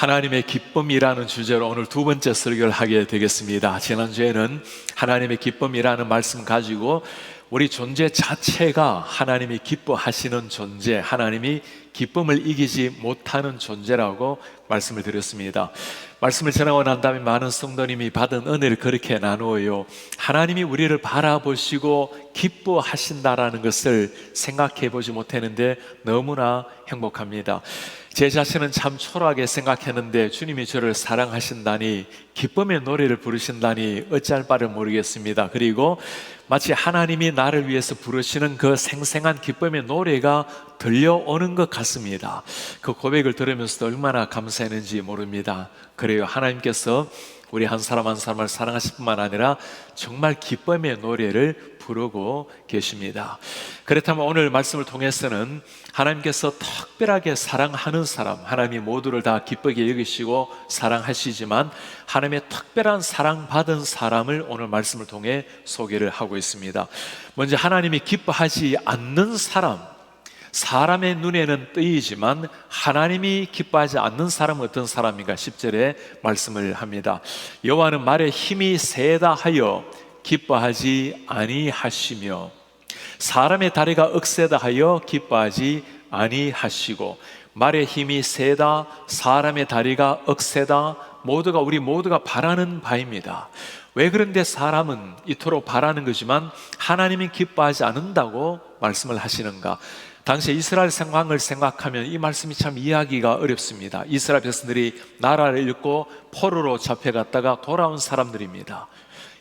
하나님의 기쁨이라는 주제로 오늘 두 번째 설교를 하게 되겠습니다. 지난주에는 하나님의 기쁨이라는 말씀 가지고 우리 존재 자체가 하나님이 기뻐하시는 존재, 하나님이 기쁨을 이기지 못하는 존재라고 말씀을 드렸습니다. 말씀을 전하고 난 다음에 많은 성도님이 받은 은혜를 그렇게 나누어요. 하나님이 우리를 바라보시고 기뻐하신다라는 것을 생각해 보지 못했는데 너무나 행복합니다. 제 자신은 참 초라하게 생각했는데 주님이 저를 사랑하신다니, 기쁨의 노래를 부르신다니 어찌할 바를 모르겠습니다. 그리고 마치 하나님이 나를 위해서 부르시는 그 생생한 기쁨의 노래가 들려오는 것 같습니다. 그 고백을 들으면서도 얼마나 감사했는지 모릅니다. 그래요, 하나님께서 우리 한 사람 한 사람을 사랑하실 뿐만 아니라 정말 기쁨의 노래를 부르고 계십니다. 그렇다면 오늘 말씀을 통해서는 하나님께서 특별하게 사랑하는 사람, 하나님이 모두를 다 기쁘게 여기시고 사랑하시지만 하나님의 특별한 사랑받은 사람을 오늘 말씀을 통해 소개를 하고 있습니다. 먼저 하나님이 기뻐하지 않는 사람, 사람의 눈에는 뜨이지만 하나님이 기뻐하지 않는 사람은 어떤 사람인가? 10절에 말씀을 합니다. 여호와는 말에 힘이 세다 하여 기뻐하지 아니하시며 사람의 다리가 억세다 하여 기뻐하지 아니하시고, 말의 힘이 세다, 사람의 다리가 억세다, 우리 모두가 바라는 바입니다. 왜 그런데 사람은 이토록 바라는 거지만 하나님이 기뻐하지 않는다고 말씀을 하시는가? 당시 이스라엘 상황을 생각하면 이 말씀이 참 이해하기가 어렵습니다. 이스라엘 백성들이 나라를 잃고 포로로 잡혀갔다가 돌아온 사람들입니다.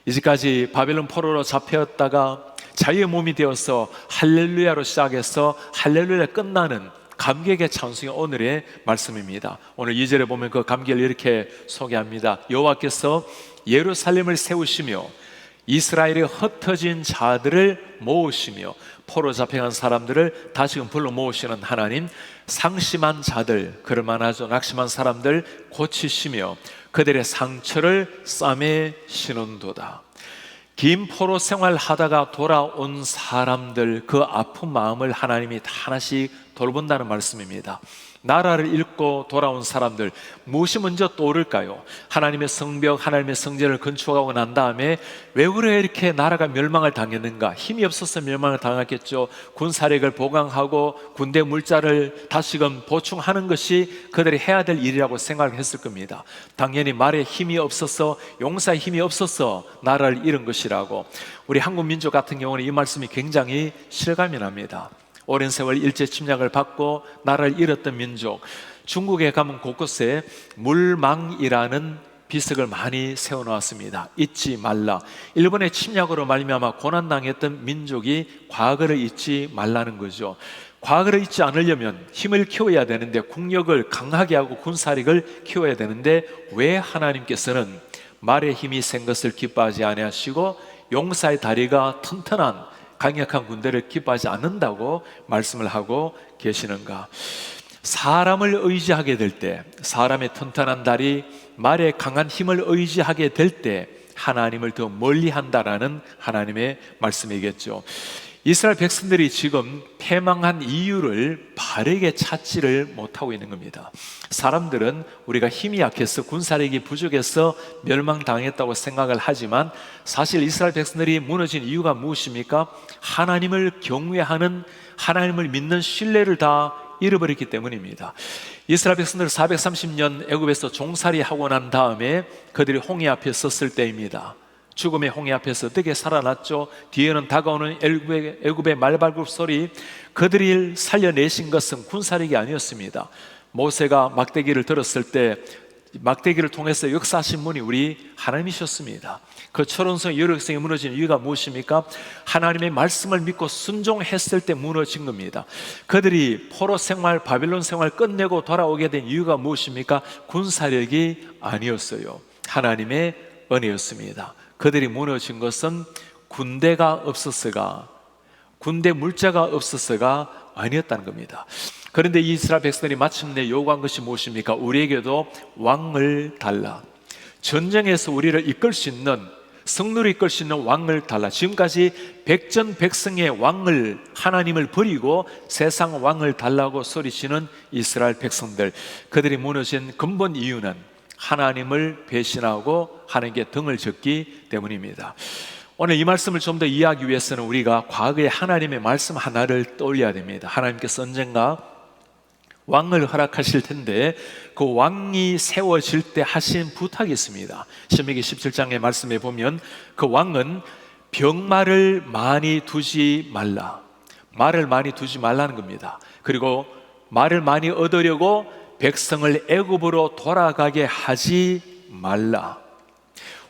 이제까지 바벨론 포로로 잡혀갔다가 자유의 몸이 되어서 할렐루야로 시작해서 할렐루야 끝나는 감격의 찬송이 오늘의 말씀입니다. 오늘 2절에 보면 그 감격을 이렇게 소개합니다. 여호와께서 예루살렘을 세우시며 이스라엘의 흩어진 자들을 모으시며, 포로 잡혀간 사람들을 다시금 불러 모으시는 하나님, 상심한 자들, 그럴만하죠, 낙심한 사람들 고치시며 그들의 상처를 싸매시는도다. 긴 포로 생활하다가 돌아온 사람들, 그 아픈 마음을 하나님이 하나씩 돌본다는 말씀입니다. 나라를 잃고 돌아온 사람들, 무엇이 먼저 떠오를까요? 하나님의 성벽, 하나님의 성전을 건축하고 난 다음에 왜 그래 이렇게 나라가 멸망을 당했는가? 힘이 없어서 멸망을 당했겠죠. 군사력을 보강하고 군대 물자를 다시금 보충하는 것이 그들이 해야 될 일이라고 생각을 했을 겁니다. 당연히 말에 힘이 없어서, 용사의 힘이 없어서 나라를 잃은 것이라고. 우리 한국 민족 같은 경우는 이 말씀이 굉장히 실감이 납니다. 오랜 세월 일제 침략을 받고 나라를 잃었던 민족, 중국에 가면 곳곳에 물망이라는 비석을 많이 세워놓았습니다. 잊지 말라. 일본의 침략으로 말미암아 고난당했던 민족이 과거를 잊지 말라는 거죠. 과거를 잊지 않으려면 힘을 키워야 되는데, 국력을 강하게 하고 군사력을 키워야 되는데, 왜 하나님께서는 말의 힘이 센 것을 기뻐하지 아니하시고 용사의 다리가 튼튼한 강력한 군대를 기뻐하지 않는다고 말씀을 하고 계시는가? 사람을 의지하게 될 때, 사람의 튼튼한 다리, 말의 강한 힘을 의지하게 될 때 하나님을 더 멀리 한다라는 하나님의 말씀이겠죠. 이스라엘 백성들이 지금 패망한 이유를 바르게 찾지를 못하고 있는 겁니다. 사람들은 우리가 힘이 약해서, 군사력이 부족해서 멸망당했다고 생각을 하지만 사실 이스라엘 백성들이 무너진 이유가 무엇입니까? 하나님을 경외하는, 하나님을 믿는 신뢰를 다 잃어버렸기 때문입니다. 이스라엘 백성들 430년 애굽에서 종살이하고 난 다음에 그들이 홍해 앞에 섰을 때입니다. 죽음의 홍해 앞에서 어떻게 살아났죠? 뒤에는 다가오는 애굽의 말발굽 소리. 그들을 살려내신 것은 군사력이 아니었습니다. 모세가 막대기를 들었을 때 막대기를 통해서 역사하신 분이 우리 하나님이셨습니다. 그 철원성 여력성이 무너진 이유가 무엇입니까? 하나님의 말씀을 믿고 순종했을 때 무너진 겁니다. 그들이 포로 생활, 바벨론 생활 끝내고 돌아오게 된 이유가 무엇입니까? 군사력이 아니었어요. 하나님의 은혜였습니다. 그들이 무너진 것은 군대가 없었어가, 군대 물자가 없었어가 아니었다는 겁니다. 그런데 이스라엘 백성들이 마침내 요구한 것이 무엇입니까? 우리에게도 왕을 달라. 전쟁에서 우리를 이끌 수 있는 성도를 이끌 수 있는 왕을 달라. 지금까지 백전백승의 왕을, 하나님을 버리고 세상 왕을 달라고 소리치는 이스라엘 백성들, 그들이 무너진 근본 이유는 하나님을 배신하고 하나님께 등을 졌기 때문입니다. 오늘 이 말씀을 좀 더 이해하기 위해서는 우리가 과거의 하나님의 말씀 하나를 떠올려야 됩니다. 하나님께서 언젠가 왕을 허락하실 텐데 그 왕이 세워질 때 하신 부탁이 있습니다. 신명기 17장의 말씀에 보면 그 왕은 병마를 많이 두지 말라, 말을 많이 두지 말라는 겁니다. 그리고 말을 많이 얻으려고 백성을 애굽으로 돌아가게 하지 말라.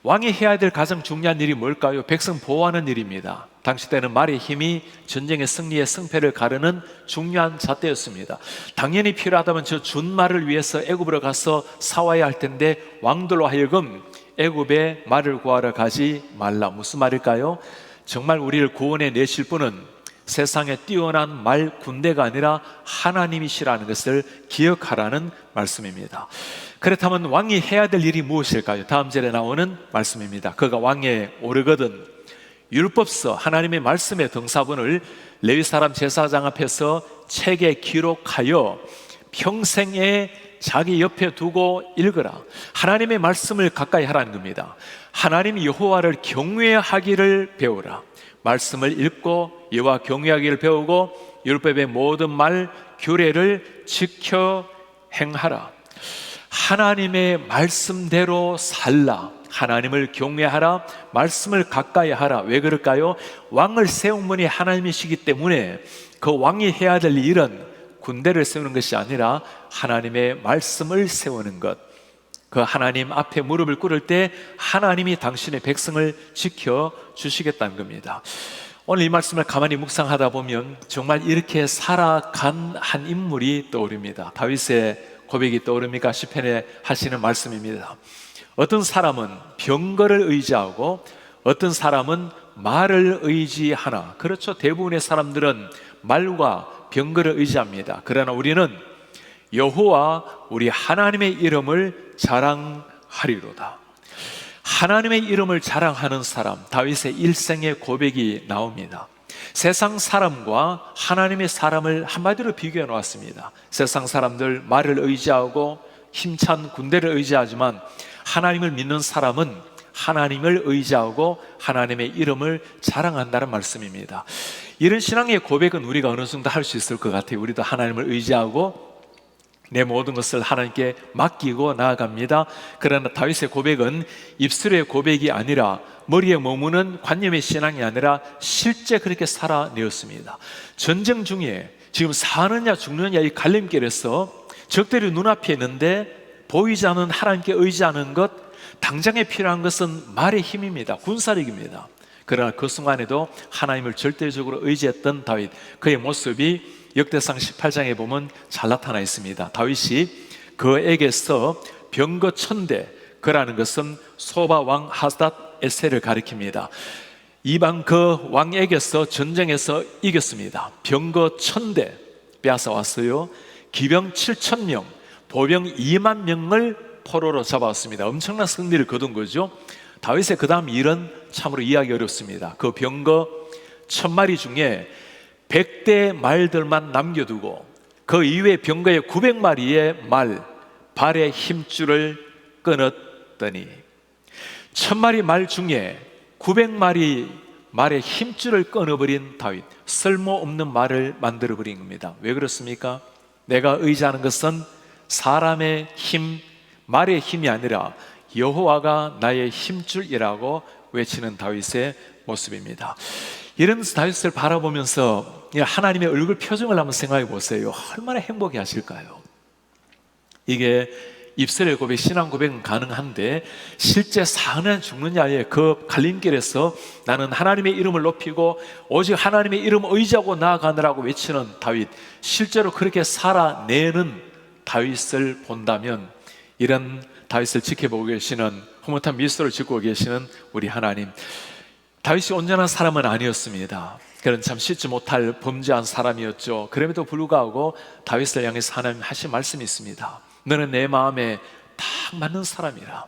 왕이 해야 될 가장 중요한 일이 뭘까요? 백성 보호하는 일입니다. 당시 때는 말의 힘이 전쟁의 승리의 승패를 가르는 중요한 잣대였습니다. 당연히 필요하다면 저 준말을 위해서 애굽으로 가서 싸워야 할 텐데 왕들로 하여금 애굽에 말을 구하러 가지 말라. 무슨 말일까요? 정말 우리를 구원해 내실 분은 세상에 뛰어난 말 군대가 아니라 하나님이시라는 것을 기억하라는 말씀입니다. 그렇다면 왕이 해야 될 일이 무엇일까요? 다음 절에 나오는 말씀입니다. 그가 왕에 오르거든 율법서, 하나님의 말씀의 등사본을 레위 사람 제사장 앞에서 책에 기록하여 평생에 자기 옆에 두고 읽으라. 하나님의 말씀을 가까이 하라는 겁니다. 하나님 여호와를 경외하기를 배우라. 말씀을 읽고 여호와 경외하기를 배우고 율법의 모든 말 규례를 지켜 행하라. 하나님의 말씀대로 살라. 하나님을 경외하라. 말씀을 가까이 하라. 왜 그럴까요? 왕을 세운 분이 하나님이시기 때문에 그 왕이 해야 될 일은 군대를 세우는 것이 아니라 하나님의 말씀을 세우는 것. 그 하나님 앞에 무릎을 꿇을 때 하나님이 당신의 백성을 지켜주시겠다는 겁니다. 오늘 이 말씀을 가만히 묵상하다 보면 정말 이렇게 살아간 한 인물이 떠오릅니다. 다윗의 고백이 떠오릅니까? 시편에 하시는 말씀입니다. 어떤 사람은 병거를 의지하고 어떤 사람은 말을 의지하나. 그렇죠, 대부분의 사람들은 말과 병거를 의지합니다. 그러나 우리는 여호와 우리 하나님의 이름을 자랑하리로다. 하나님의 이름을 자랑하는 사람, 다윗의 일생의 고백이 나옵니다. 세상 사람과 하나님의 사람을 한마디로 비교해 놓았습니다. 세상 사람들 말을 의지하고 힘찬 군대를 의지하지만 하나님을 믿는 사람은 하나님을 의지하고 하나님의 이름을 자랑한다는 말씀입니다. 이런 신앙의 고백은 우리가 어느 정도 할 수 있을 것 같아요. 우리도 하나님을 의지하고 내 모든 것을 하나님께 맡기고 나아갑니다. 그러나 다윗의 고백은 입술의 고백이 아니라 머리에 머무는 관념의 신앙이 아니라 실제 그렇게 살아내었습니다. 전쟁 중에 지금 사느냐 죽느냐 이 갈림길에서 적들이 눈앞에 있는데 보이지 않는 하나님께 의지하는 것, 당장에 필요한 것은 말의 힘입니다. 군사력입니다. 그러나 그 순간에도 하나님을 절대적으로 의지했던 다윗, 그의 모습이 역대상 18장에 보면 잘 나타나 있습니다. 다윗이 그에게서 병거 1000대, 그라는 것은 소바 왕 하닷 에셀을 가리킵니다. 이방 그 왕에게서 전쟁에서 이겼습니다. 병거 1000대 빼앗아 왔어요. 기병 7000명, 보병 2만 명을 포로로 잡아왔습니다. 엄청난 승리를 거둔 거죠. 다윗의 그 다음 일은 참으로 이해하기 어렵습니다. 그 병거 1000마리 중에 100대 말들만 남겨두고 그 이외의 병거의 900마리의 말, 발의 힘줄을 끊었더니 1000마리 말 중에 900마리 말의 힘줄을 끊어버린 다윗, 쓸모없는 말을 만들어버린 겁니다. 왜 그렇습니까? 내가 의지하는 것은 사람의 힘, 말의 힘이 아니라 여호와가 나의 힘줄이라고 외치는 다윗의 모습입니다. 이런 다윗을 바라보면서 하나님의 얼굴 표정을 한번 생각해 보세요. 얼마나 행복해 하실까요? 이게 입술의 고백, 신앙 고백은 가능한데 실제 사느냐 죽느냐의 그 갈림길에서 나는 하나님의 이름을 높이고 오직 하나님의 이름 의지하고 나아가느라고 외치는 다윗, 실제로 그렇게 살아내는 다윗을 본다면 이런 다윗을 지켜보고 계시는, 흐뭇한 미소를 짓고 계시는 우리 하나님, 다윗이 온전한 사람은 아니었습니다. 그는 참 씻지 못할 범죄한 사람이었죠. 그럼에도 불구하고 다윗을 향해서 하나님 하신 말씀이 있습니다. 너는 내 마음에 다 딱 맞는 사람이라.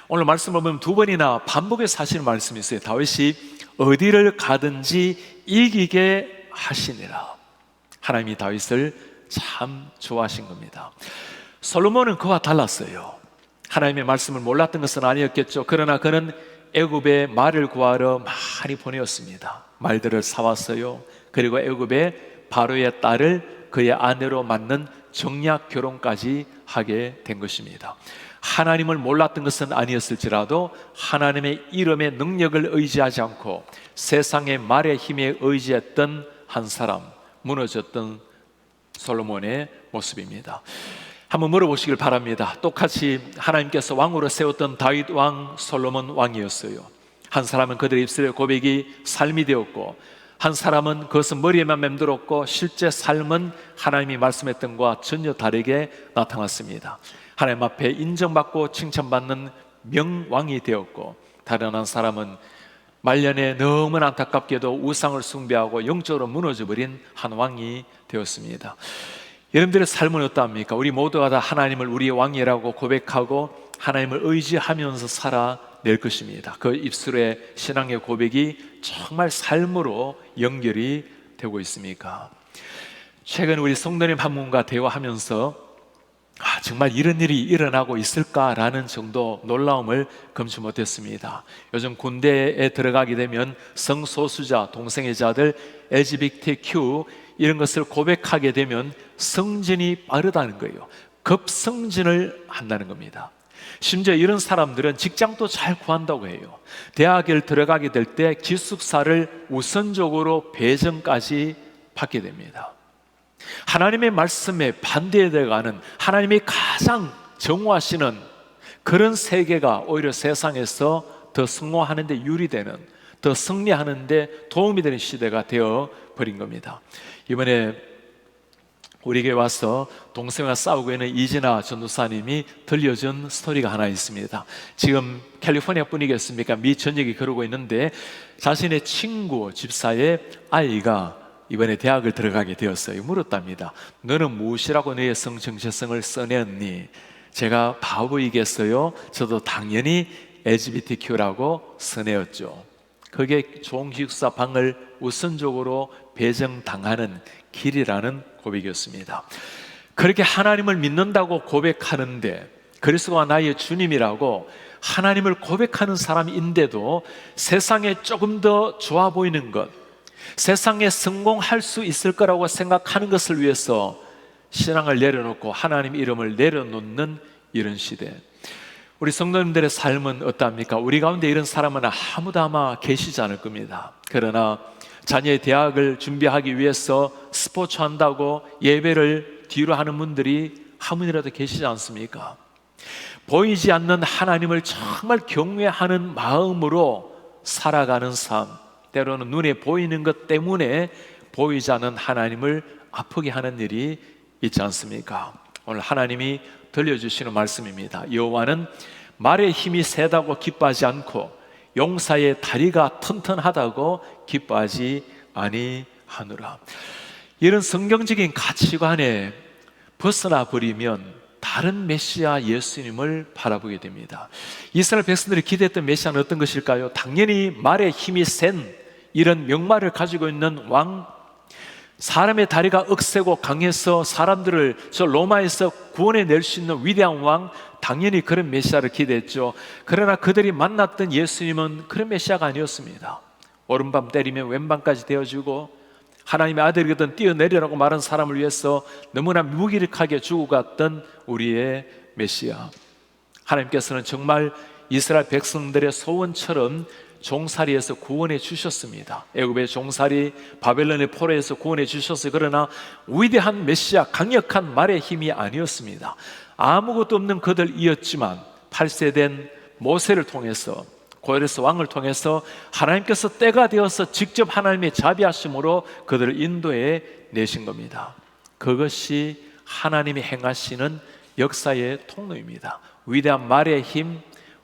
오늘 말씀을 보면 두 번이나 반복해서 하시는 말씀이 있어요. 다윗이 어디를 가든지 이기게 하시니라. 하나님이 다윗을 참 좋아하신 겁니다. 솔로몬은 그와 달랐어요. 하나님의 말씀을 몰랐던 것은 아니었겠죠. 그러나 그는 애굽에 말을 구하러 많이 보내었습니다. 말들을 사왔어요. 그리고 애굽에 바로의 딸을 그의 아내로 맞는 정략 결혼까지 하게 된 것입니다. 하나님을 몰랐던 것은 아니었을지라도 하나님의 이름의 능력을 의지하지 않고 세상의 말의 힘에 의지했던 한 사람, 무너졌던 솔로몬의 모습입니다. 한번 물어보시길 바랍니다. 똑같이 하나님께서 왕으로 세웠던 다윗 왕, 솔로몬 왕이었어요. 한 사람은 그들의 입술의 고백이 삶이 되었고, 한 사람은 그것은 머리에만 맴돌았고 실제 삶은 하나님이 말씀했던 것과 전혀 다르게 나타났습니다. 하나님 앞에 인정받고 칭찬받는 명왕이 되었고, 다른 한 사람은 말년에 너무나 안타깝게도 우상을 숭배하고 영적으로 무너져버린 한 왕이 되었습니다. 여러분들의 삶은 어떠합니까? 우리 모두가 다 하나님을 우리의 왕이라고 고백하고 하나님을 의지하면서 살아낼 것입니다. 그 입술의 신앙의 고백이 정말 삶으로 연결이 되고 있습니까? 최근 우리 성도님 한 분과 대화하면서 정말 이런 일이 일어나고 있을까라는 정도 놀라움을 금치 못했습니다. 요즘 군대에 들어가게 되면 성소수자, 동성애자들, LGBTQ 이런 것을 고백하게 되면 성진이 빠르다는 거예요. 급성진을 한다는 겁니다. 심지어 이런 사람들은 직장도 잘 구한다고 해요. 대학을 들어가게 될 때 기숙사를 우선적으로 배정까지 받게 됩니다. 하나님의 말씀에 반대되어가는, 하나님이 가장 정오하시는 그런 세계가 오히려 세상에서 더 승화하는 데 유리되는, 더 승리하는 데 도움이 되는 시대가 되어버린 겁니다. 이번에 우리 교회 와서 동생과 싸우고 있는 이진아 전도사님이 들려준 스토리가 하나 있습니다. 지금 캘리포니아 분이겠습니까? 미 전역이 그러고 있는데 자신의 친구 집사의 아이가 이번에 대학을 들어가게 되었어요. 물었답니다. 너는 무엇이라고 너의 성정체성을 써냈니? 제가 바보이겠어요? 저도 당연히 LGBTQ라고 써내었죠. 그게 좋은 기숙사 방을 우선적으로 배정당하는 길이라는 고백이었습니다. 그렇게 하나님을 믿는다고 고백하는데, 그리스도가 나의 주님이라고 하나님을 고백하는 사람인데도 세상에 조금 더 좋아 보이는 것, 세상에 성공할 수 있을 거라고 생각하는 것을 위해서 신앙을 내려놓고 하나님 이름을 내려놓는 이런 시대. 우리 성도님들의 삶은 어떠합니까? 우리 가운데 이런 사람은 아무도 아마 계시지 않을 겁니다. 그러나 자녀의 대학을 준비하기 위해서 스포츠 한다고 예배를 뒤로 하는 분들이 한 분이라도 계시지 않습니까? 보이지 않는 하나님을 정말 경외하는 마음으로 살아가는 삶, 때로는 눈에 보이는 것 때문에 보이지 않는 하나님을 아프게 하는 일이 있지 않습니까? 오늘 하나님이 들려주시는 말씀입니다. 여호와는 말의 힘이 세다고 기뻐하지 않고 용사의 다리가 튼튼하다고 기뻐하지 아니하노라. 이런 성경적인 가치관에 벗어나 버리면 다른 메시아 예수님을 바라보게 됩니다. 이스라엘 백성들이 기대했던 메시아는 어떤 것일까요? 당연히 말의 힘이 센 이런 명말을 가지고 있는 왕, 사람의 다리가 억세고 강해서 사람들을 저 로마에서 구원해낼 수 있는 위대한 왕, 당연히 그런 메시아를 기대했죠. 그러나 그들이 만났던 예수님은 그런 메시아가 아니었습니다. 오른밤 때리면 왼밤까지 되어주고 하나님의 아들이거든 뛰어내리라고 말한 사람을 위해서 너무나 무기력하게 죽어갔던 우리의 메시아. 하나님께서는 정말 이스라엘 백성들의 소원처럼 종살이에서 구원해 주셨습니다. 애굽의 종살이, 바벨론의 포로에서 구원해 주셨어요. 그러나 위대한 메시아, 강력한 말의 힘이 아니었습니다. 아무것도 없는 그들이었지만 8세 된 모세를 통해서, 고레스 왕을 통해서 하나님께서 때가 되어서 직접 하나님의 자비하심으로 그들을 인도해 내신 겁니다. 그것이 하나님이 행하시는 역사의 통로입니다. 위대한 말의 힘,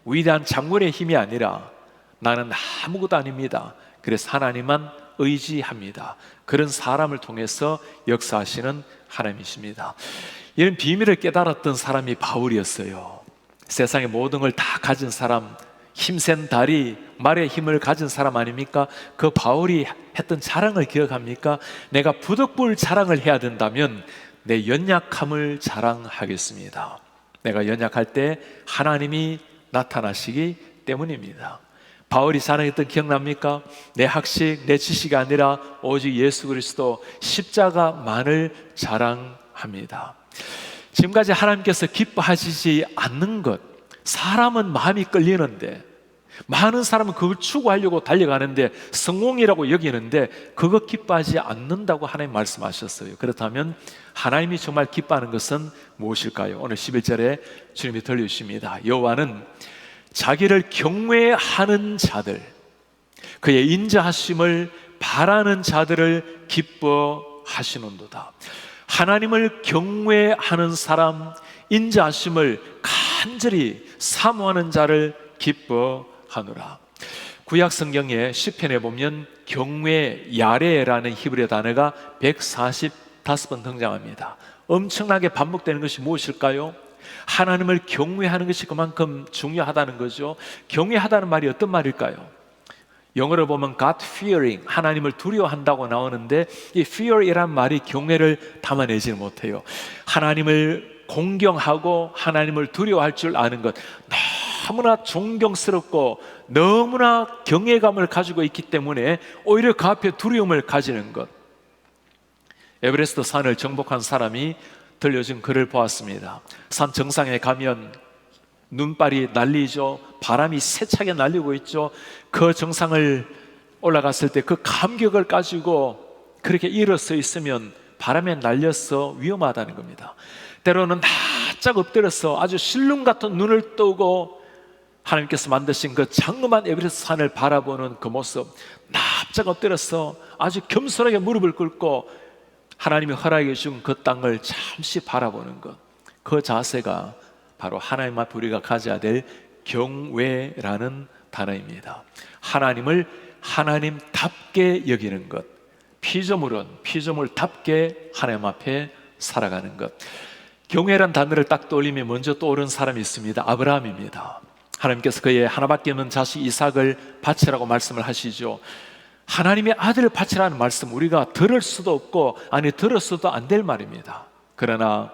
위대한 장군의 힘이 아니라 나는 아무것도 아닙니다. 그래서 하나님만 의지합니다. 그런 사람을 통해서 역사하시는 하나님이십니다. 이런 비밀을 깨달았던 사람이 바울이었어요. 세상의 모든 걸 다 가진 사람, 힘센 다리, 말의 힘을 가진 사람 아닙니까? 그 바울이 했던 자랑을 기억합니까? 내가 부득불 자랑을 해야 된다면 내 연약함을 자랑하겠습니다. 내가 연약할 때 하나님이 나타나시기 때문입니다. 바울이 자랑했던 기억납니까? 내 학식, 내 지식이 아니라 오직 예수 그리스도 십자가만을 자랑합니다. 지금까지 하나님께서 기뻐하시지 않는 것, 사람은 마음이 끌리는데, 많은 사람은 그걸 추구하려고 달려가는데 성공이라고 여기는데 그거 기뻐하지 않는다고 하나님 말씀하셨어요. 그렇다면 하나님이 정말 기뻐하는 것은 무엇일까요? 오늘 11절에 주님이 들려주십니다. 여호와는 자기를 경외하는 자들, 그의 인자하심을 바라는 자들을 기뻐하시는도다. 하나님을 경외하는 사람, 인자하심을 간절히 사모하는 자를 기뻐하노라. 구약 성경의 시편에 보면 경외 야레라는 히브리 단어가 145번 등장합니다. 엄청나게 반복되는 것이 무엇일까요? 하나님을 경외하는 것이 그만큼 중요하다는 거죠. 경외하다는 말이 어떤 말일까요? 영어로 보면 God fearing, 하나님을 두려워한다고 나오는데 이 fear이란 말이 경외를 담아내지는 못해요. 하나님을 공경하고 하나님을 두려워할 줄 아는 것, 너무나 존경스럽고 너무나 경외감을 가지고 있기 때문에 오히려 그 앞에 두려움을 가지는 것. 에베레스트 산을 정복한 사람이 들려준 글을 보았습니다. 산 정상에 가면 눈발이 날리죠. 바람이 세차게 날리고 있죠. 그 정상을 올라갔을 때 그 감격을 가지고 그렇게 일어서 있으면 바람에 날려서 위험하다는 겁니다. 때로는 납작 엎드려서 아주 실눈 같은 눈을 뜨고 하나님께서 만드신 그 장엄한 에베레스트 산을 바라보는 그 모습, 납작 엎드려서 아주 겸손하게 무릎을 꿇고 하나님이 허락해 준 그 땅을 잠시 바라보는 것, 그 자세가 바로 하나님 앞에 우리가 가져야 될 경외라는 단어입니다. 하나님을 하나님답게 여기는 것, 피조물은 피조물답게 하나님 앞에 살아가는 것. 경외란 단어를 딱 떠올리면 먼저 떠오르는 사람이 있습니다. 아브라함입니다. 하나님께서 그의 하나밖에 없는 자식 이삭을 바치라고 말씀을 하시죠. 하나님의 아들을 바치라는 말씀 우리가 들을 수도 없고 아니 들었어도 안 될 말입니다. 그러나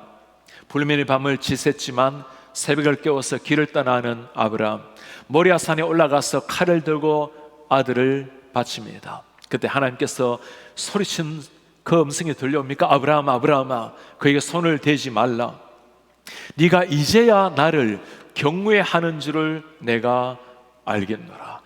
불면의 밤을 지샜지만 새벽을 깨워서 길을 떠나는 아브라함, 모리아산에 올라가서 칼을 들고 아들을 바칩니다. 그때 하나님께서 소리친 그 음성이 들려옵니까? 아브라함아, 아브라함아, 그에게 손을 대지 말라. 네가 이제야 나를 경외하는 줄을 내가 알겠노라.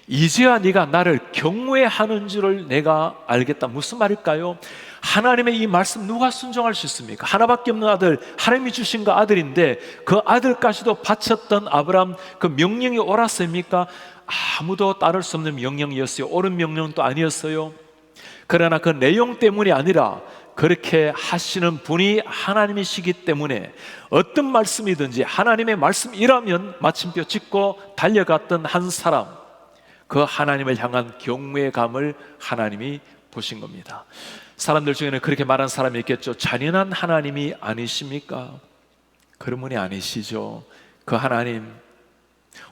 이제야 네가 나를 경외하는 줄을 내가 알겠다. 무슨 말일까요? 하나님의 이 말씀 누가 순종할 수 있습니까? 하나밖에 없는 아들, 하나님이 주신 그 아들인데 그 아들까지도 바쳤던 아브라함, 그 명령이 옳았습니까? 아무도 따를 수 없는 명령이었어요. 옳은 명령도 아니었어요. 그러나 그 내용 때문이 아니라 그렇게 하시는 분이 하나님이시기 때문에 어떤 말씀이든지 하나님의 말씀이라면 마침표 짚고 달려갔던 한 사람, 그 하나님을 향한 경외감을 하나님이 보신 겁니다. 사람들 중에는 그렇게 말한 사람이 있겠죠. 잔인한 하나님이 아니십니까? 그런 분이 아니시죠. 그 하나님,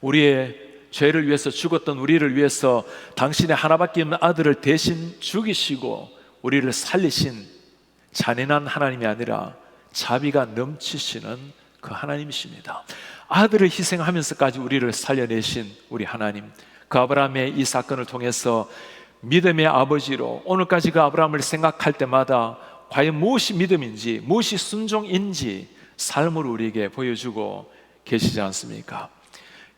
우리의 죄를 위해서 죽었던 우리를 위해서 당신의 하나밖에 없는 아들을 대신 죽이시고 우리를 살리신 잔인한 하나님이 아니라 자비가 넘치시는 그 하나님이십니다. 아들을 희생하면서까지 우리를 살려내신 우리 하나님, 그 아브라함의 이 사건을 통해서 믿음의 아버지로 오늘까지 그 아브라함을 생각할 때마다 과연 무엇이 믿음인지 무엇이 순종인지 삶을 우리에게 보여주고 계시지 않습니까?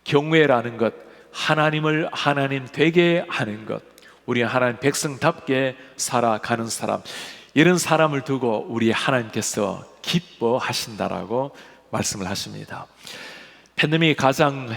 경외라는 것, 하나님을 하나님 되게 하는 것, 우리 하나님 백성답게 살아가는 사람, 이런 사람을 두고 우리 하나님께서 기뻐하신다라고 말씀을 하십니다. 팬데믹이 가장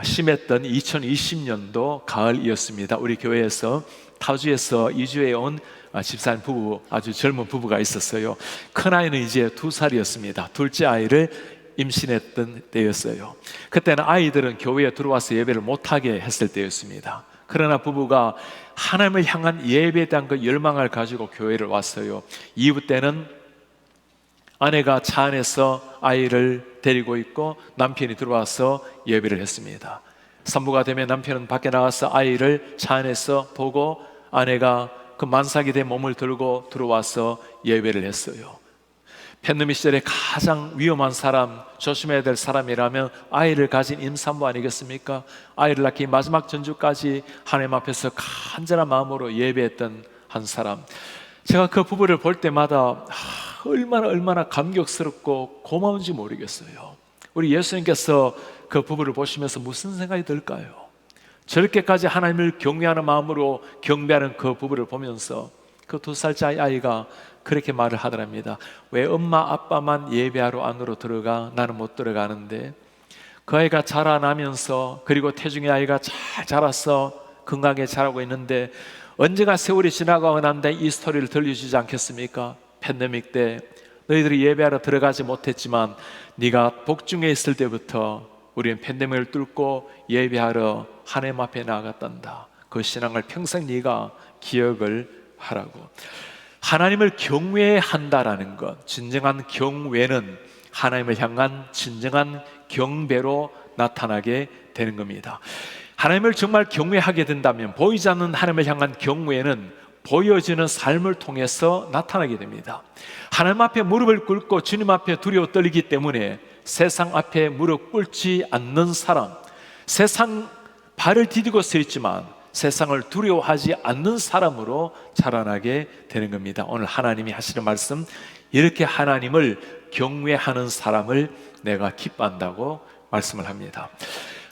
심했던 2020년도 가을이었습니다. 우리 교회에서 타주에서 이주해 온 집사님 부부, 아주 젊은 부부가 있었어요. 큰아이는 이제 2살이었습니다. 둘째 아이를 임신했던 때였어요. 그때는 아이들은 교회에 들어와서 예배를 못하게 했을 때였습니다. 그러나 부부가 하나님을 향한 예배에 대한 그 열망을 가지고 교회를 왔어요. 이후 때는 아내가 차 안에서 아이를 데리고 있고 남편이 들어와서 예배를 했습니다. 산부가 되면 남편은 밖에 나가서 아이를 차 안에서 보고 아내가 그 만삭이 된 몸을 들고 들어와서 예배를 했어요. 팬데믹 시절에 가장 위험한 사람, 조심해야 될 사람이라면 아이를 가진 임산부 아니겠습니까? 아이를 낳기 마지막 전주까지 하나님 앞에서 간절한 마음으로 예배했던 한 사람. 제가 그 부부를 볼 때마다 얼마나 감격스럽고 고마운지 모르겠어요. 우리 예수님께서 그 부부를 보시면서 무슨 생각이 들까요? 저렇게까지 하나님을 경외하는 마음으로 경배하는 그 부부를 보면서 그 2살짜리 아이가 그렇게 말을 하더랍니다. 왜 엄마 아빠만 예배하러 안으로 들어가 나는 못 들어가는데. 그 아이가 자라나면서 그리고 태중의 아이가 잘 자라서 건강하게 자라고 있는데 언제가 세월이 지나가고 난 뒤에 이 스토리를 들려주지 않겠습니까? 팬데믹 때 너희들이 예배하러 들어가지 못했지만 네가 복중에 있을 때부터 우리는 팬데믹을 뚫고 예배하러 하나님 앞에 나아갔단다. 그 신앙을 평생 네가 기억을 하라고. 하나님을 경외한다라는 것, 진정한 경외는 하나님을 향한 진정한 경배로 나타나게 되는 겁니다. 하나님을 정말 경외하게 된다면 보이지 않는 하나님을 향한 경외는 보여지는 삶을 통해서 나타나게 됩니다. 하나님 앞에 무릎을 꿇고 주님 앞에 두려워 떨리기 때문에 세상 앞에 무릎 꿇지 않는 사람, 세상 발을 디디고 서 있지만 세상을 두려워하지 않는 사람으로 자라나게 되는 겁니다. 오늘 하나님이 하시는 말씀, 이렇게 하나님을 경외하는 사람을 내가 기뻐한다고 말씀을 합니다.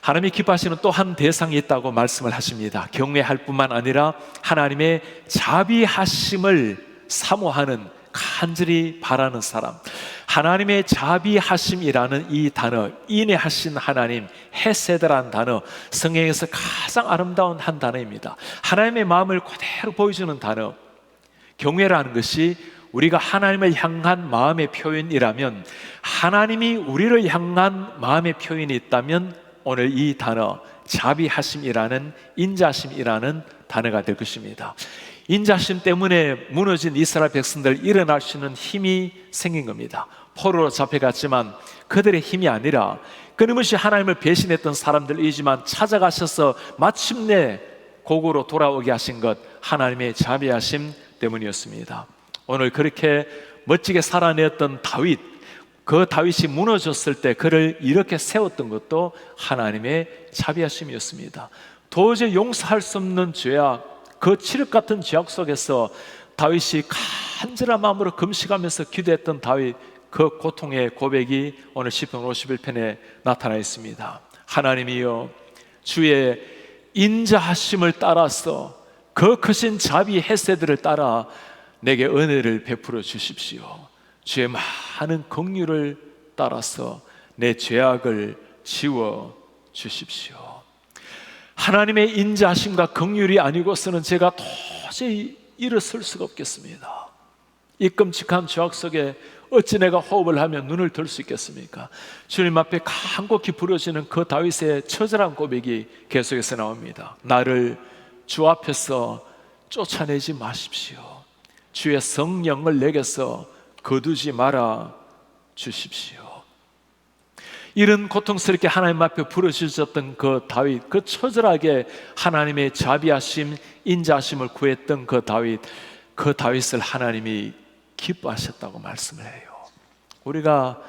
하나님이 기뻐하시는 또 한 대상이 있다고 말씀을 하십니다. 경외할 뿐만 아니라 하나님의 자비하심을 사모하는, 간절히 바라는 사람. 하나님의 자비하심이라는 이 단어, 인내하신 하나님, 헤세드라는 단어, 성경에서 가장 아름다운 한 단어입니다. 하나님의 마음을 그대로 보여주는 단어. 경외라는 것이 우리가 하나님을 향한 마음의 표현이라면, 하나님이 우리를 향한 마음의 표현이 있다면 오늘 이 단어, 자비하심이라는, 인자심이라는 단어가 될 것입니다. 인자심 때문에 무너진 이스라엘 백성들 일어날 수 있는 힘이 생긴 겁니다. 포로로 잡혀갔지만 그들의 힘이 아니라 끊임없이 하나님을 배신했던 사람들이지만 찾아가셔서 마침내 고국으로 돌아오게 하신 것, 하나님의 자비하심 때문이었습니다. 오늘 그렇게 멋지게 살아냈던 다윗, 그 다윗이 무너졌을 때 그를 이렇게 세웠던 것도 하나님의 자비하심이었습니다. 도저히 용서할 수 없는 죄악, 그 칠흑 같은 죄악 속에서 다윗이 간절한 마음으로 금식하면서 기도했던 다윗, 그 고통의 고백이 오늘 시편 51편에 나타나 있습니다. 하나님이여, 주의 인자하심을 따라서 그 크신 자비 헤세드를 따라 내게 은혜를 베풀어 주십시오. 주의 많은 긍휼을 따라서 내 죄악을 지워 주십시오. 하나님의 인자하심과 긍휼이 아니고서는 제가 도저히 일어설 수가 없겠습니다. 이 끔찍한 죄악 속에 어찌 내가 호흡을 하며 눈을 들 수 있겠습니까? 주님 앞에 간곡히 부러지는 그 다윗의 처절한 고백이 계속해서 나옵니다. 나를 주 앞에서 쫓아내지 마십시오. 주의 성령을 내게서 거두지 말아 주십시오. 이런 고통스럽게 하나님 앞에 부르짖었던 그 다윗, 그 처절하게 하나님의 자비하심, 인자하심을 구했던 그 다윗을 하나님이 기뻐하셨다고 말씀을 해요. 우리가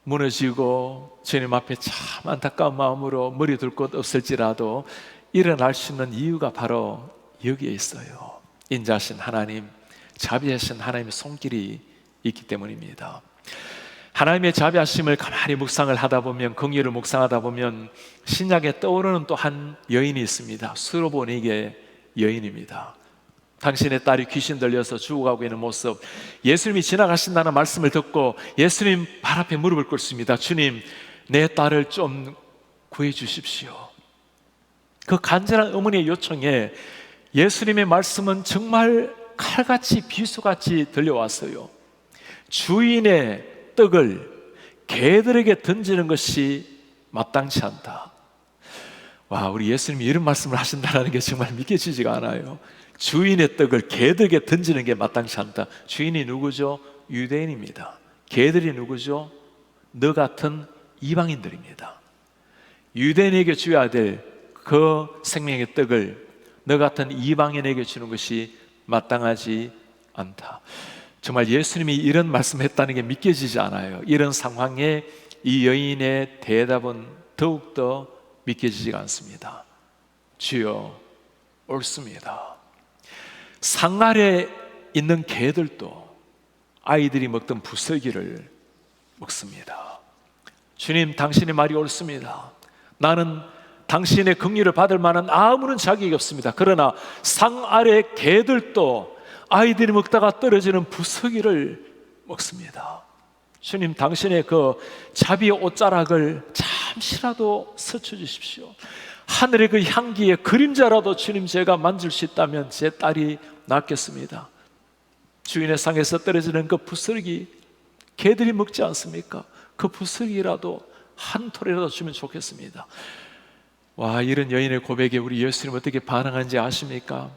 무너지고 주님 앞에 참 안타까운 마음으로 머리 둘 곳 없을지라도 일어날 수 있는 이유가 바로 여기에 있어요. 인자하신 하나님, 자비하신 하나님의 손길이 있기 때문입니다. 하나님의 자비하심을 가만히 묵상을 하다 보면, 긍휼을 묵상하다 보면 신약에 떠오르는 또 한 여인이 있습니다. 수로보니게 여인입니다. 당신의 딸이 귀신 들려서 죽어가고 있는 모습, 예수님이 지나가신다는 말씀을 듣고 예수님 발 앞에 무릎을 꿇습니다. 주님, 내 딸을 좀 구해 주십시오. 그 간절한 어머니의 요청에 예수님의 말씀은 정말 칼같이 비수같이 들려왔어요. 주인의 떡을 개들에게 던지는 것이 마땅치 않다. 와, 우리 예수님이 이런 말씀을 하신다는 게 정말 믿겨지지가 않아요. 주인의 떡을 개들에게 던지는 게 마땅치 않다. 주인이 누구죠? 유대인입니다. 개들이 누구죠? 너 같은 이방인들입니다. 유대인에게 줘야 될 그 생명의 떡을 너 같은 이방인에게 주는 것이 마땅하지 않다. 정말 예수님이 이런 말씀했다는 게 믿겨지지 않아요. 이런 상황에 이 여인의 대답은 더욱더 믿겨지지가 않습니다. 주여, 옳습니다. 상 아래 있는 개들도 아이들이 먹던 부스러기를 먹습니다. 주님, 당신의 말이 옳습니다. 나는 당신의 긍휼을 받을 만한 아무런 자격이 없습니다. 그러나 상 아래 개들도 아이들이 먹다가 떨어지는 부스러기를 먹습니다. 주님, 당신의 그 자비의 옷자락을 잠시라도 스쳐 주십시오. 하늘의 그 향기의 그림자라도 주님, 제가 만질 수 있다면 제 딸이 낫겠습니다. 주인의 상에서 떨어지는 그 부스러기, 개들이 먹지 않습니까? 그 부스러기라도 한 톨이라도 주면 좋겠습니다. 와, 이런 여인의 고백에 우리 예수님 어떻게 반응하는지 아십니까?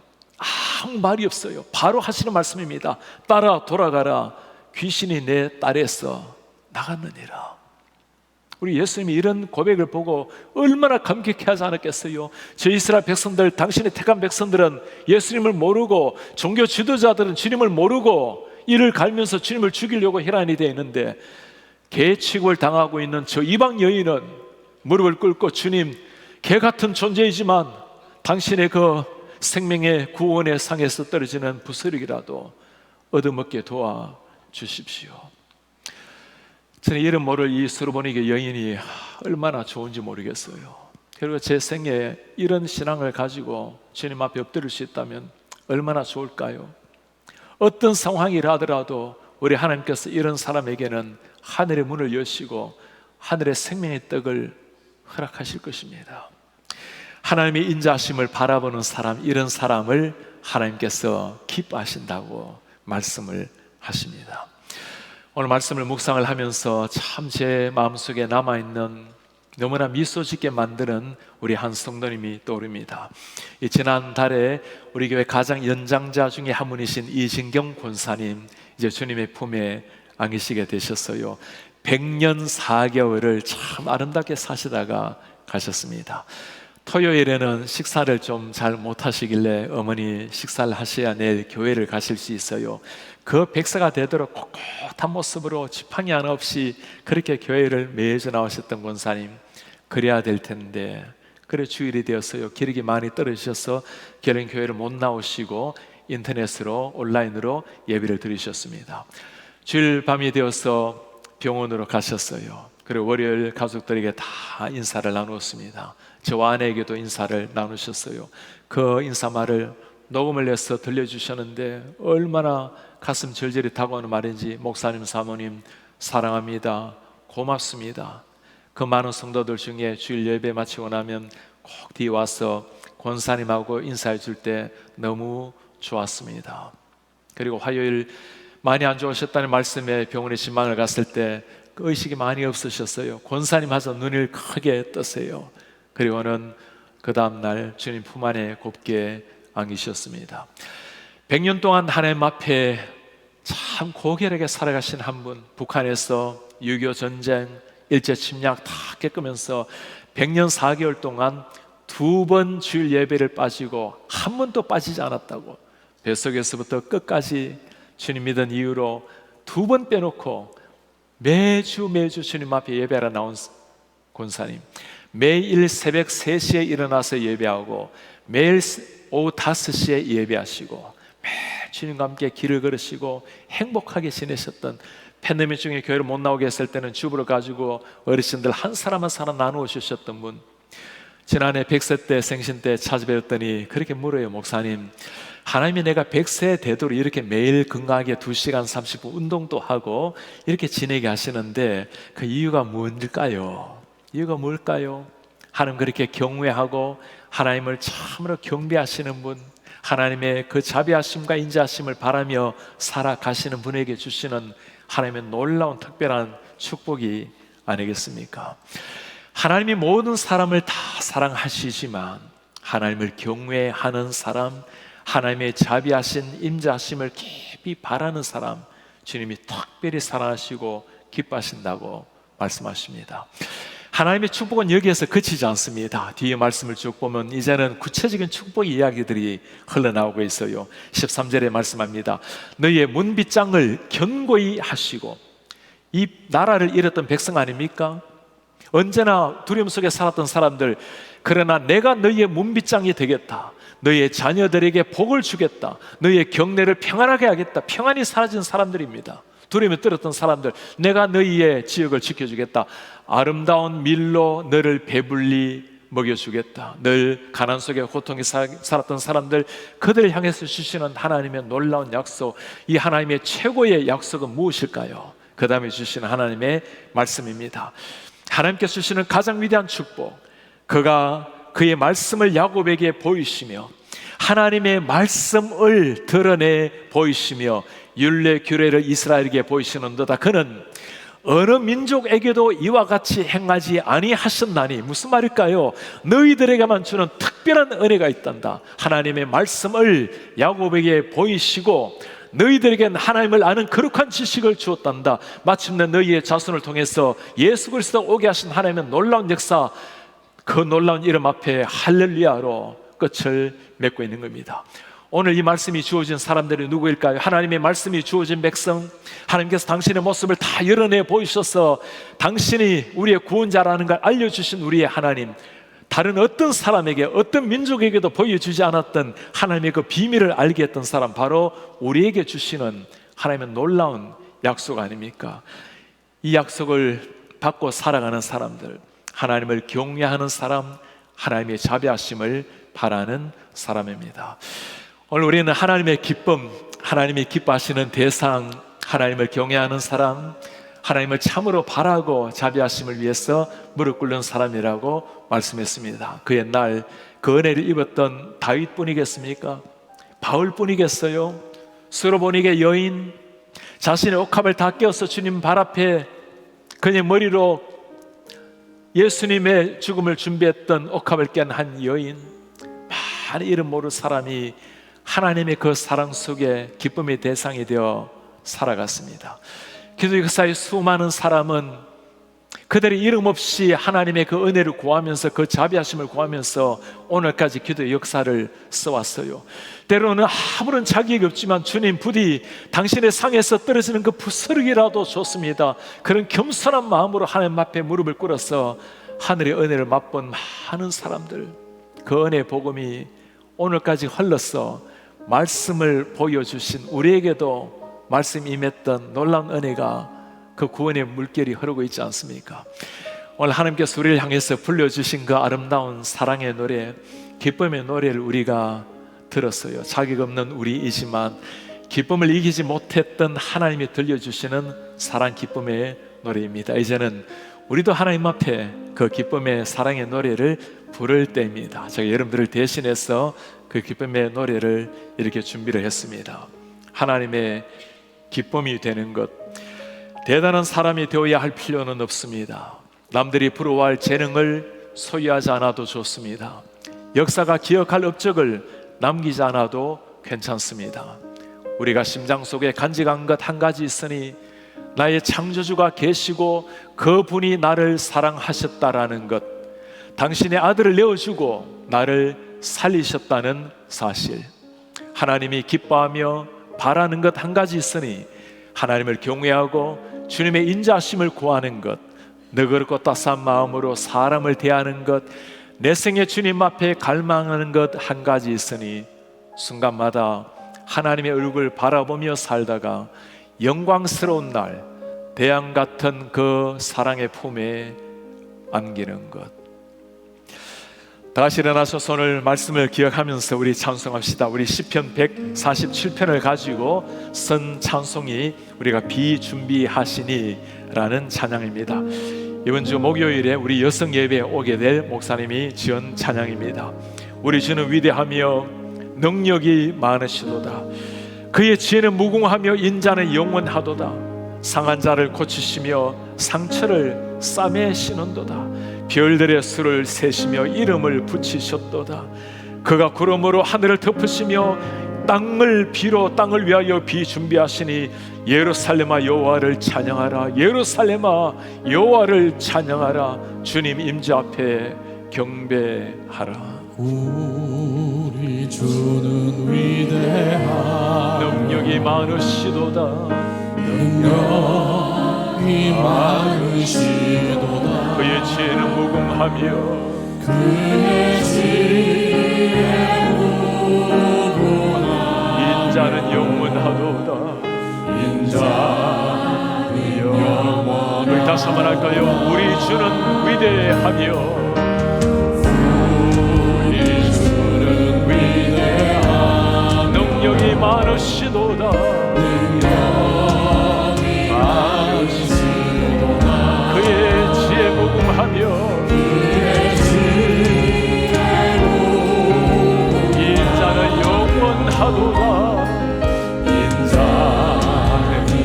아무 말이 없어요. 바로 하시는 말씀입니다. 딸아, 돌아가라. 귀신이 내 딸에서 나갔느니라. 우리 예수님이 이런 고백을 보고 얼마나 감격해하지 않았겠어요? 저 이스라엘 백성들, 당신의 택한 백성들은 예수님을 모르고, 종교 지도자들은 주님을 모르고 이를 갈면서 주님을 죽이려고 혈안이 되어 있는데, 개 취급을 당하고 있는 저 이방 여인은 무릎을 꿇고, 주님, 개 같은 존재이지만 당신의 그 생명의 구원의 상에서 떨어지는 부스러기라도 얻어먹게 도와주십시오. 저는 이름 모를 이 수르보니게 여인이 얼마나 좋은지 모르겠어요. 그리고 제 생에 이런 신앙을 가지고 주님 앞에 엎드릴 수 있다면 얼마나 좋을까요? 어떤 상황이라 하더라도 우리 하나님께서 이런 사람에게는 하늘의 문을 여시고 하늘의 생명의 떡을 허락하실 것입니다. 하나님의 인자하심을 바라보는 사람, 이런 사람을 하나님께서 기뻐하신다고 말씀을 하십니다. 오늘 말씀을 묵상을 하면서 참 제 마음속에 남아있는 너무나 미소 짓게 만드는 우리 한 성도님이 떠오릅니다. 지난달에 우리 교회 가장 연장자 중에 한 분이신 이진경 권사님, 이제 주님의 품에 안기시게 되셨어요. 100년 4개월을 참 아름답게 사시다가 가셨습니다. 토요일에는 식사를 좀 잘 못하시길래 어머니 식사를 하셔야 내일 교회를 가실 수 있어요. 그 100세가 되도록 꼿꼿한 모습으로 지팡이 하나 없이 그렇게 교회를 매주 나오셨던 권사님, 그래야 될 텐데 그래 주일이 되었어요. 기력이 많이 떨어지셔서 결혼 교회를 못 나오시고 인터넷으로 온라인으로 예배를 드리셨습니다. 주일 밤이 되어서 병원으로 가셨어요. 그리고 월요일 가족들에게 다 인사를 나누었습니다. 저와 아내에게도 인사를 나누셨어요. 그 인사말을 녹음을 해서 들려주셨는데 얼마나 가슴 절절히 다가오는 말인지, 목사님, 사모님 사랑합니다, 고맙습니다. 그 많은 성도들 중에 주일 예배 마치고 나면 꼭 뒤에 와서 권사님하고 인사해 줄 때 너무 좋았습니다. 그리고 화요일 많이 안 좋으셨다는 말씀에 병원에 신방을 갔을 때 그 의식이 많이 없으셨어요. 권사님 하셔서 눈을 크게 떴어요. 그리고는 그 다음날 주님 품 안에 곱게 안기셨습니다. 100년 동안 하나님 앞에 참 고결하게 살아가신 한 분, 북한에서 6.25 전쟁, 일제 침략 다 겪으면서 100년 4개월 동안 2번 주일 예배를 빠지고 한 번도 빠지지 않았다고, 뱃속에서부터 끝까지 주님 믿은 이유로 2번 빼놓고 매주 주님 앞에 예배하러 나온 권사님, 매일 새벽 3시에 일어나서 예배하고 매일 오후 5시에 예배하시고 매일 주님과 함께 길을 걸으시고 행복하게 지내셨던, 팬데믹 중에 교회를 못 나오게 했을 때는 주부를 가지고 어르신들 한 사람 한 사람 나누어 주셨던 분, 지난해 100세 때 생신 때 찾아뵈었더니 그렇게 물어요. 목사님, 하나님이 내가 100세 되도록 이렇게 매일 건강하게 2시간 30분 운동도 하고 이렇게 지내게 하시는데 그 이유가 뭔일까요? 이유가 뭘까요? 하나님 그렇게 경외하고 하나님을 참으로 경배하시는 분, 하나님의 그 자비하심과 인자하심을 바라며 살아가시는 분에게 주시는 하나님의 놀라운 특별한 축복이 아니겠습니까? 하나님이 모든 사람을 다 사랑하시지만 하나님을 경외하는 사람, 하나님의 자비하신 인자하심을 깊이 바라는 사람, 주님이 특별히 사랑하시고 기뻐하신다고 말씀하십니다. 하나님의 축복은 여기에서 그치지 않습니다. 뒤에 말씀을 쭉 보면 이제는 구체적인 축복 이야기들이 흘러나오고 있어요. 13절에 말씀합니다. 너희의 문빗장을 견고히 하시고. 이 나라를 잃었던 백성 아닙니까? 언제나 두려움 속에 살았던 사람들, 그러나 내가 너희의 문빗장이 되겠다, 너희의 자녀들에게 복을 주겠다, 너희의 경내를 평안하게 하겠다. 평안이 사라진 사람들입니다. 두려움에 떨었던 사람들, 내가 너희의 지역을 지켜주겠다. 아름다운 밀로 너를 배불리 먹여주겠다. 늘 가난 속에 고통에 살았던 사람들, 그들을 향해서 주시는 하나님의 놀라운 약속, 이 하나님의 최고의 약속은 무엇일까요? 그 다음에 주시는 하나님의 말씀입니다. 하나님께서 주시는 가장 위대한 축복, 그가 그의 말씀을 야곱에게 보이시며 하나님의 말씀을 드러내 보이시며 율례 규례를 이스라엘에게 보이시는도다. 그는 어느 민족에게도 이와 같이 행하지 아니하셨나니. 무슨 말일까요? 너희들에게만 주는 특별한 은혜가 있단다. 하나님의 말씀을 야곱에게 보이시고 너희들에겐 하나님을 아는 거룩한 지식을 주었단다. 마침내 너희의 자손을 통해서 예수 그리스도 오게 하신 하나님의 놀라운 역사, 그 놀라운 이름 앞에 할렐루야로 끝을 맺고 있는 겁니다. 오늘 이 말씀이 주어진 사람들이 누구일까요? 하나님의 말씀이 주어진 백성, 하나님께서 당신의 모습을 다 열어내 보이셔서 당신이 우리의 구원자라는 걸 알려주신 우리의 하나님, 다른 어떤 사람에게, 어떤 민족에게도 보여주지 않았던 하나님의 그 비밀을 알게 했던 사람, 바로 우리에게 주시는 하나님의 놀라운 약속 아닙니까? 이 약속을 받고 살아가는 사람들, 하나님을 경외하는 사람, 하나님의 자비하심을 바라는 사람입니다. 오늘 우리는 하나님의 기쁨, 하나님이 기뻐하시는 대상, 하나님을 경외하는 사람, 하나님을 참으로 바라고 자비하심을 위해서 무릎 꿇는 사람이라고 말씀했습니다. 그 옛날 그 은혜를 입었던 다윗뿐이겠습니까? 바울뿐이겠어요? 수로보닉의 여인, 자신의 옥합을 다 껴서 주님 발 앞에 그냥 머리로 예수님의 죽음을 준비했던 옥합을 깬 한 여인, 많은 이름 모를 사람이 하나님의 그 사랑 속에 기쁨의 대상이 되어 살아갔습니다. 기도 역사의 수많은 사람은 그들의 이름 없이 하나님의 그 은혜를 구하면서, 그 자비하심을 구하면서 오늘까지 기도의 역사를 써왔어요. 때로는 아무런 자격이 없지만 주님 부디 당신의 상에서 떨어지는 그 부스러기라도 좋습니다. 그런 겸손한 마음으로 하나님 앞에 무릎을 꿇어서 하늘의 은혜를 맛본 많은 사람들, 그 은혜의 복음이 오늘까지 흘러서 말씀을 보여주신 우리에게도 말씀 임했던 놀라운 은혜가, 그 구원의 물결이 흐르고 있지 않습니까? 오늘 하나님께서 우리를 향해서 불러주신 그 아름다운 사랑의 노래, 기쁨의 노래를 우리가 들었어요. 자격 없는 우리이지만 기쁨을 이기지 못했던 하나님이 들려주시는 사랑 기쁨의 노래입니다. 이제는 우리도 하나님 앞에 그 기쁨의 사랑의 노래를 부를 때입니다. 제가 여러분들을 대신해서 그 기쁨의 노래를 이렇게 준비를 했습니다. 하나님의 기쁨이 되는 것, 대단한 사람이 되어야 할 필요는 없습니다. 남들이 부러워할 재능을 소유하지 않아도 좋습니다. 역사가 기억할 업적을 남기지 않아도 괜찮습니다. 우리가 심장 속에 간직한 것 한 가지 있으니 나의 창조주가 계시고 그분이 나를 사랑하셨다라는 것, 당신의 아들을 내어주고 나를 살리셨다는 사실, 하나님이 기뻐하며 바라는 것 한 가지 있으니 하나님을 경외하고 주님의 인자하심을 구하는 것, 너그럽고 따스한 마음으로 사람을 대하는 것, 내 생에 주님 앞에 갈망하는 것 한 가지 있으니 순간마다 하나님의 얼굴 바라보며 살다가 영광스러운 날 태양 같은 그 사랑의 품에 안기는 것. 다시 일어나서 손을 말씀을 기억하면서 우리 찬송합시다. 우리 시편 147편을 가지고 쓴 찬송이 우리가 비준비하시니 라는 찬양입니다. 이번 주 목요일에 우리 여성 예배에 오게 될 목사님이 지은 찬양입니다. 우리 주는 위대하며 능력이 많으시도다. 그의 지혜는 무궁하며 인자는 영원하도다. 상한 자를 고치시며 상처를 싸매시는도다. 별들의 수를 세시며 이름을 붙이셨도다. 그가 구름으로 하늘을 덮으시며 땅을 비로 땅을 위하여 비 준비하시니 예루살렘아 여호와를 찬양하라. 예루살렘아 여호와를 찬양하라. 주님 임재 앞에 경배하라. 우리 주는 위대한 능력이 많으시도다. 능력이 많으시도다. 그의 지혜는 무궁하며 그의 지혜는 무궁하며 인자는 영원하도다. 인자는 영원하도다. 우리 다시 한번 할까요? 우리 주는 위대하며 우리 주는 위대한 능력이 많으시도다. 능력이 많으시도다. 그의 지혜 무궁하며 인자는 영원하도다. 인자는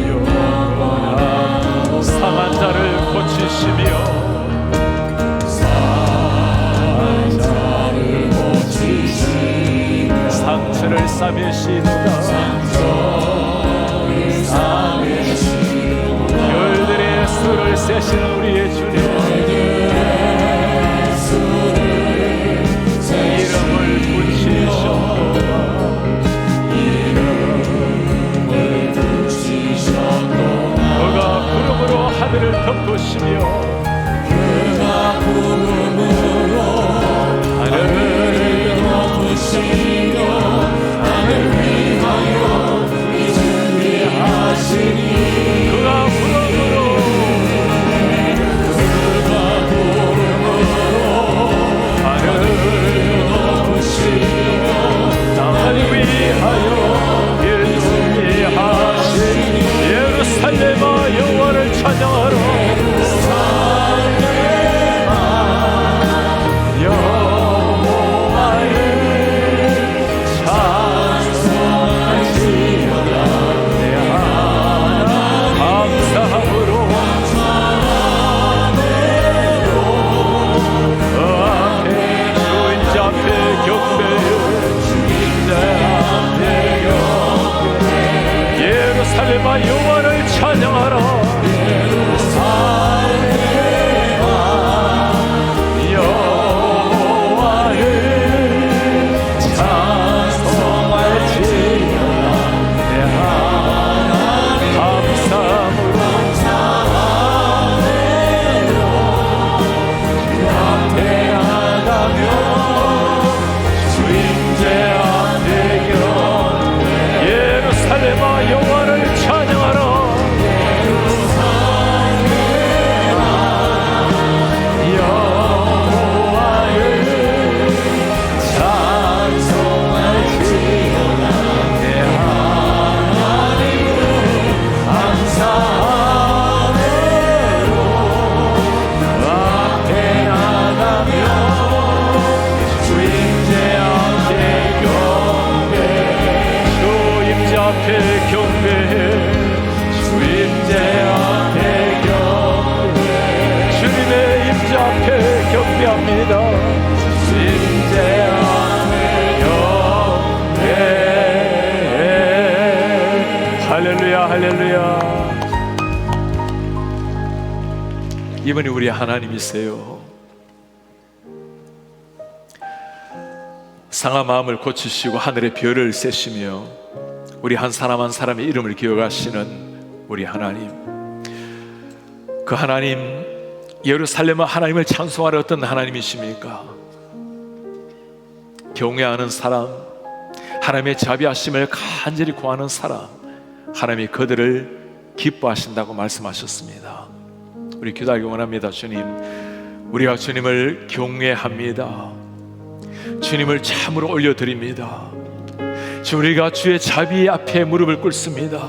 영원하도다. 상한 자를 고치시며 상처를 싸매시도다. 별들의 수를 세신 우리의 주님, 이름을 붙이셨도다. 그가 구름으로 하늘을 덮으시며 하늘을 덮으시며 나를 위하여 우리 준비하시니 그가 구름으로 하늘을 덮으시며 나를 위하여 준비하시니 예루살렘아 여호와를 찬양하라. 예루살렘아 여호와를 찬양하라. 여호와를 찬송할지어다. 내 하나님 감사함으로 주 앞에 나가며 주 임재 앞에 예루살렘아 여호와를 찬양하라. 여호와를 찬송할지어다. 내 하나님을 감사하매로 앞에 나가며 주 임재 앞에 주 임재 앞에 경배해. 주 임재 앞에 경배해. 주님의 임재 앞에 경배합니다. 주 임재 앞에 경배해. 할렐루야 할렐루야. 이분이 우리 하나님이세요. 상한 마음을 고치시고 하늘의 별을 세시며 우리 한 사람 한 사람의 이름을 기억하시는 우리 하나님, 그 하나님, 예루살렘은 하나님을 찬송하러 어떤 하나님이십니까? 경외하는 사람, 하나님의 자비하심을 간절히 구하는 사람, 하나님이 그들을 기뻐하신다고 말씀하셨습니다. 우리 기도하기 원합니다. 주님, 우리가 주님을 경외합니다. 주님을 참으로 올려드립니다. 우리가 주의 자비 앞에 무릎을 꿇습니다.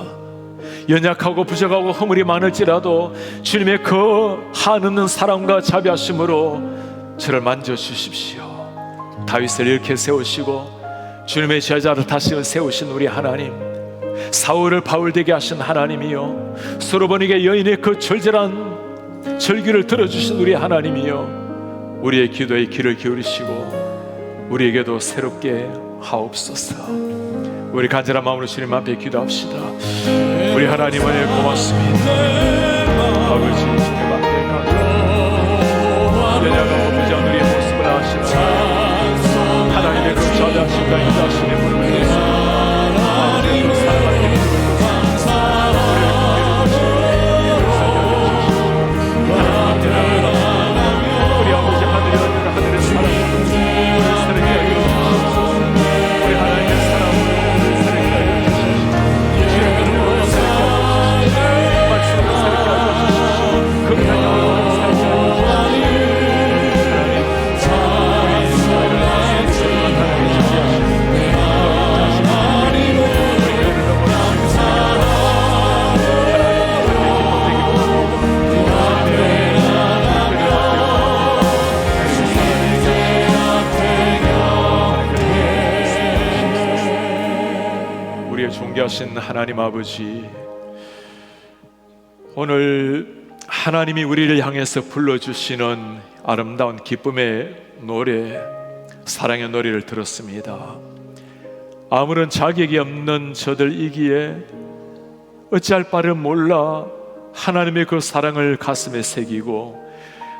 연약하고 부족하고 허물이 많을지라도 주님의 그 한없는 사랑과 자비하심으로 저를 만져주십시오. 다윗을 이렇게 세우시고 주님의 제자를 다시 세우신 우리 하나님, 사울을 바울되게 하신 하나님이요, 소로보니게 여인의 그 절절한 절규를 들어주신 우리 하나님이요, 우리의 기도에 귀를 기울이시고 우리에게도 새롭게 하옵소서. 우리 간절한 마음으로 주님 앞에 기도합시다. 우리 하나님 은혜 고맙습니다. 아버지 주님 앞에 감사합니다. 왜냐하면 부부장 우리의 모습을 아시나 하나님의 그 자비하심과 인자하심의 물을 아버지의 그 사랑을 우리 아버지 하늘에 있는 하늘의 사랑 우리 사랑이 여겨주시옵소서. 우리 하나님의 사랑을 사랑이 여겨주시옵소서. 주님의 사랑이 말씀을 사랑이 여겨주시옵소서. 극단의 얼굴을 사랑이 존귀하신 하나님 아버지, 오늘 하나님이 우리를 향해서 불러주시는 아름다운 기쁨의 노래, 사랑의 노래를 들었습니다. 아무런 자격이 없는 저들이기에 어찌할 바를 몰라 하나님의 그 사랑을 가슴에 새기고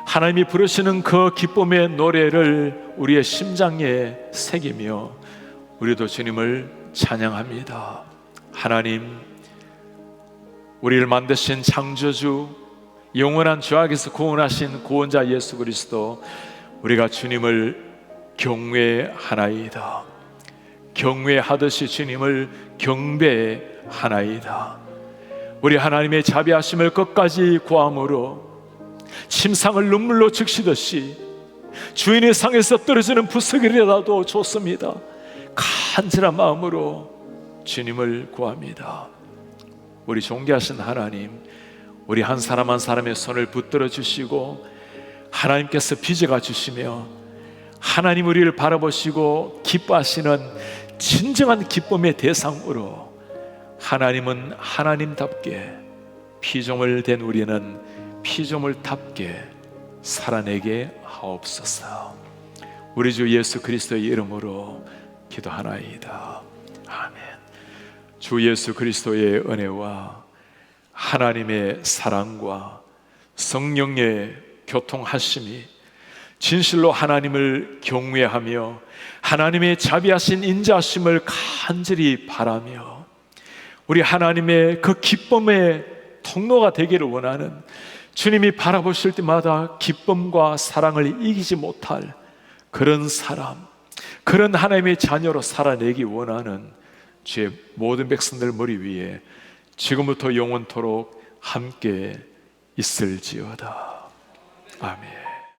하나님이 부르시는 그 기쁨의 노래를 우리의 심장에 새기며 우리도 주님을 찬양합니다. 하나님, 우리를 만드신 창조주, 영원한 죄악에서 구원하신 구원자 예수 그리스도, 우리가 주님을 경외하나이다. 경외하듯이 주님을 경배하나이다. 우리 하나님의 자비하심을 끝까지 구함으로 침상을 눈물로 적시듯이 주인의 상에서 떨어지는 부스러기라도 좋습니다. 간절한 마음으로 주님을 구합니다. 우리 존귀하신 하나님, 우리 한 사람 한 사람의 손을 붙들어 주시고 하나님께서 빚어가 주시며 하나님 우리를 바라보시고 기뻐하시는 진정한 기쁨의 대상으로 하나님은 하나님답게, 피조물 된 우리는 피조물답게 살아내게 하옵소서. 우리 주 예수 그리스도의 이름으로 기도하나이다. 아멘. 주 예수 그리스도의 은혜와 하나님의 사랑과 성령의 교통하심이 진실로 하나님을 경외하며 하나님의 자비하신 인자하심을 간절히 바라며 우리 하나님의 그 기쁨의 통로가 되기를 원하는, 주님이 바라보실 때마다 기쁨과 사랑을 이기지 못할 그런 사람, 그런 하나님의 자녀로 살아내기 원하는 주의 모든 백성들 머리 위에 지금부터 영원토록 함께 있을지어다. 아멘.